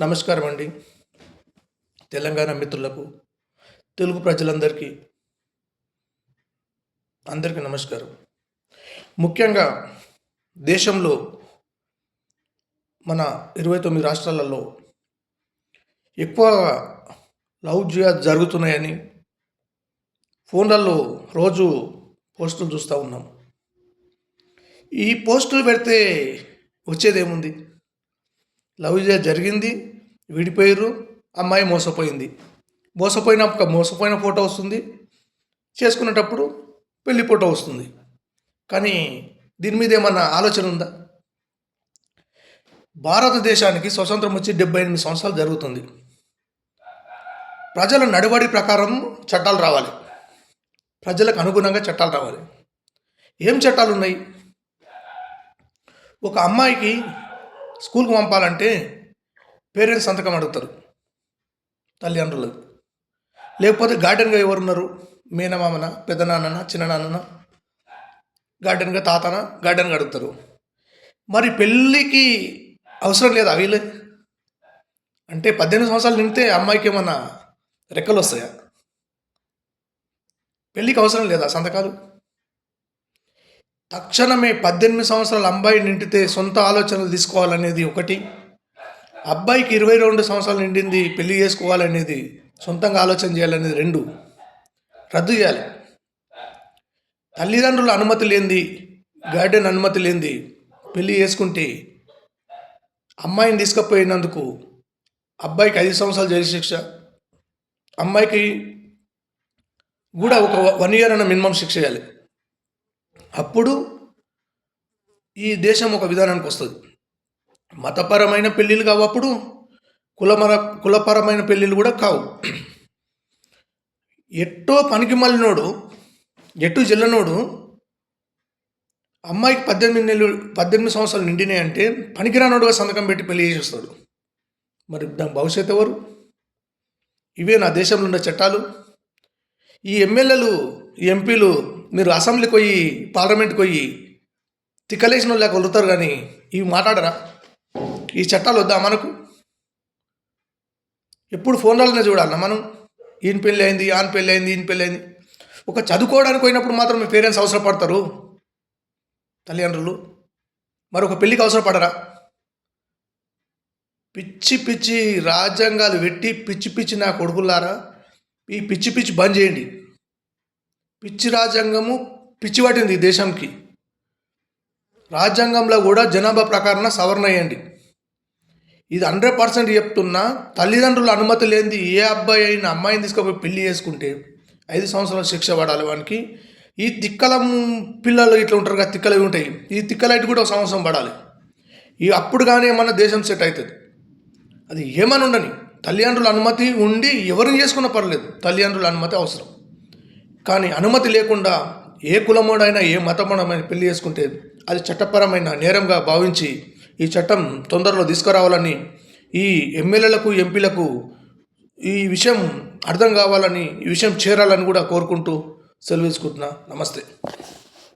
నమస్కారం అండి. తెలంగాణ మిత్రులకు, తెలుగు ప్రజలందరికీ అందరికీ నమస్కారం. ముఖ్యంగా దేశంలో మన 29 రాష్ట్రాలలో ఎక్కువగా లవ్ జిహాద్ జరుగుతున్నాయని ఫోన్లలో రోజు పోస్టులు చూస్తూ ఉన్నాం. ఈ పోస్టులు పెడితే వచ్చేదేముంది? లవ్ జిహాద్ జరిగింది, విడిపోయారు, అమ్మాయి మోసపోయిన ఫోటో వస్తుంది, చేసుకునేటప్పుడు పెళ్లి ఫోటో వస్తుంది. కానీ దీని మీద ఏమన్నా ఆలోచన ఉందా? భారతదేశానికి స్వతంత్రం వచ్చి 78 సంవత్సరాలు జరుగుతుంది. ప్రజల నడవడి ప్రకారం చట్టాలు రావాలి, ప్రజలకు అనుగుణంగా చట్టాలు రావాలి. ఏం చట్టాలు ఉన్నాయి? ఒక అమ్మాయికి స్కూల్కి పంపాలంటే పేరెంట్స్ సంతకం అడుగుతారు, తల్లిదండ్రులు. లేకపోతే గార్డెన్గా ఎవరున్నారు? మేనమామన, పెద్దనాన్న, చిన్ననాన్న, గార్డెన్గా తాతన, గార్డెన్గా అడుగుతారు. మరి పెళ్ళికి అవసరం లేదా వీళ్ళు? అంటే 18 సంవత్సరాలు నిండితే అమ్మాయికి ఏమన్నా రెక్కలు వస్తాయా? పెళ్ళికి అవసరం లేదా సంతకాలు? తక్షణమే 18 సంవత్సరాల అబ్బాయి నిండితే సొంత ఆలోచనలు తీసుకోవాలనేది ఒకటి, అబ్బాయికి 22 సంవత్సరాలు నిండింది పెళ్లి చేసుకోవాలనేది, సొంతంగా ఆలోచన చేయాలనేది రెండు రద్దు చేయాలి. తల్లిదండ్రుల అనుమతి లేనిది, గార్డెన్ అనుమతి లేనిది పెళ్లి చేసుకుంటే అమ్మాయిని తీసుకుపోయినందుకు అబ్బాయికి 5 సంవత్సరాలు జైలు శిక్ష, అమ్మాయికి కూడా ఒక 1 year అన్న మినిమం శిక్ష చేయాలి. అప్పుడు ఈ దేశం ఒక విధానానికి వస్తుంది. మతపరమైన పెళ్ళిళ్ళు కావు, అప్పుడు కులపరమైన పెళ్ళిళ్ళు కూడా కావు. ఎట్టో పనికి మళ్ళినోడు, ఎటు జిల్లనోడు అమ్మాయికి 18 సంవత్సరాలు నిండినాయి అంటే పనికిరానోడుగా సంతకం పెట్టి పెళ్లి చేసేస్తాడు. మరి దాని భవిష్యత్తు ఎవరు? ఇవే నా దేశంలో ఉన్న చట్టాలు. ఈ ఎమ్మెల్యేలు, ఎంపీలు మీరు అసెంబ్లీకి పోయి, పార్లమెంట్కి పోయి తిక్కలేసిన వాళ్ళు లేక వదులుతారు, కానీ ఇవి మాట్లాడరా? ఈ చట్టాలు వద్దా మనకు? ఎప్పుడు ఫోన్లలోనే చూడాలన్నా మనం? ఈయన పెళ్ళి అయింది, ఆన్ పెళ్ళి అయింది, ఈయన పెళ్ళి అయింది. ఒక చదువుకోవడానికి పోయినప్పుడు మాత్రం మీ పేరెంట్స్ అవసరపడతారు, తల్లిదండ్రులు. మరొక పెళ్ళికి అవసరపడరా? పిచ్చి పిచ్చి రాజ్యాంగాలు పెట్టి పిచ్చి నా కొడుకులారా, ఈ పిచ్చి బంద్ చేయండి. పిచ్చి రాజ్యాంగము పిచ్చి పట్టింది ఈ దేశంకి. రాజ్యాంగంలో కూడా జనాభా ప్రకారం సవరణ అయ్యండి. ఇది 100% చెప్తున్నా. తల్లిదండ్రుల అనుమతి లేనిది ఏ అబ్బాయి అయినా అమ్మాయిని తీసుకుపోయి పెళ్లి చేసుకుంటే 5 సంవత్సరాల శిక్ష పడాలి వానికి. ఈ తిక్కల పిల్లలు ఇట్లా ఉంటారు కదా, తిక్కలు ఉంటాయి, ఈ తిక్కలైట్ కూడా 1 సంవత్సరం పడాలి. అప్పుడు కానీ ఏమన్నా దేశం సెట్ అవుతుంది. అది ఏమని ఉండని, తల్లిదండ్రుల అనుమతి ఉండి ఎవరిని చేసుకున్నా పర్లేదు, తల్లిదండ్రుల అనుమతి అవసరం. కానీ అనుమతి లేకుండా ఏ కులమోడైనా ఏ మతమోడైనా పెళ్లి చేసుకుంటే అది చట్టపరమైన నేరంగా భావించి ఈ చట్టం తొందరలో తీసుకురావాలని, ఈ ఎమ్మెల్యేలకు, ఎంపీలకు ఈ విషయం అర్థం కావాలని, ఈ విషయం చేరాలని కూడా కోరుకుంటూ సెలవు తీసుకుంటున్నా. నమస్తే.